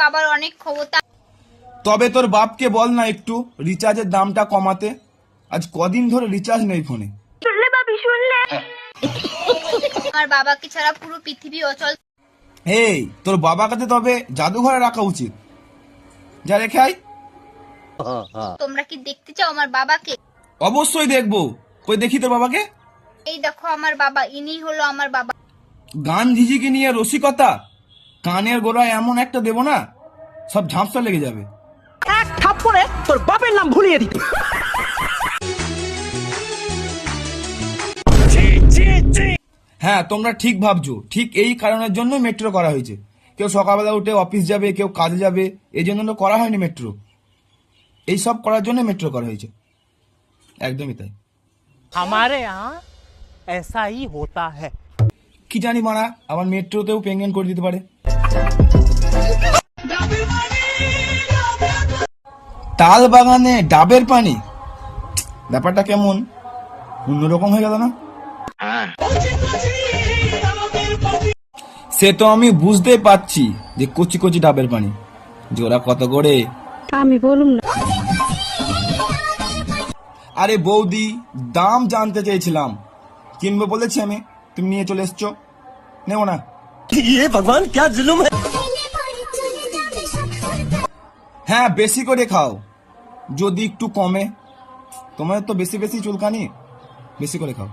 বাবার অনেক ক্ষমতা। তবে তোর বাপকে বল না একটু রিচার্জের দামটা কমাতে। আজ কদিন ধরে রিচার্জ নেই ফোনে। শুনলে বাবি, শুনলে? আমার বাবাকে ছাড়া পুরো পৃথিবী অচল। এই তোর বাবাকে তবে জাদুঘরে রাখা উচিত। যা রেখে আয়। তোমরা কি দেখতে চাও আমার বাবাকে? অবশ্যই দেখবো। কই দেখি তোর বাবাকে। এই দেখো আমার বাবা, ইনি হলো আমার বাবা। গান্ধীজিকে নিয়ে রসিকতা, কানের গোড়ায় এমন একটা দেব না সব ঝাঁপসা লেগে যাবে। এক থাপ্পড়ে তোর বাপের নাম ভুলিয়ে দিত। হ্যাঁ, তোমরা ঠিক ভাবছো। ঠিক এই কারণের জন্য মেট্রো করা হয়েছে। কেউ সকালবেলা উঠে অফিস যাবে, কেউ কাজে যাবে, এই জন্য তো করা হয়নি মেট্রো। এই সব করার জন্য মেট্রো করা হয়েছে। একদমই তাই। हमारे यहाँ ऐसा ही होता है। কি জানি মারা, আবার মেট্রোতেও পেমেন্ট করে দিতে পারে। তাল বাগানে ডাবের পানি, ব্যাপারটা কেমন অন্যরকম হয়ে গেল না? সে তো আমি বুঝতেই পারছি যে কচি কচি ডাবের পানি জোড়া কত করে। আমি বলুম না। আরে বৌদি, দাম জানতে চেয়েছিলাম। কিনবো বলেছি আমি, তুমি নিয়ে চলে এসছো। নেবো না। भगवान क्या जुल्म है। হ্যাঁ, বেশি করে খাও যদি একটু কমে। তোমার তো বেশি বেশি চুলকানি, বেশি করে খাও।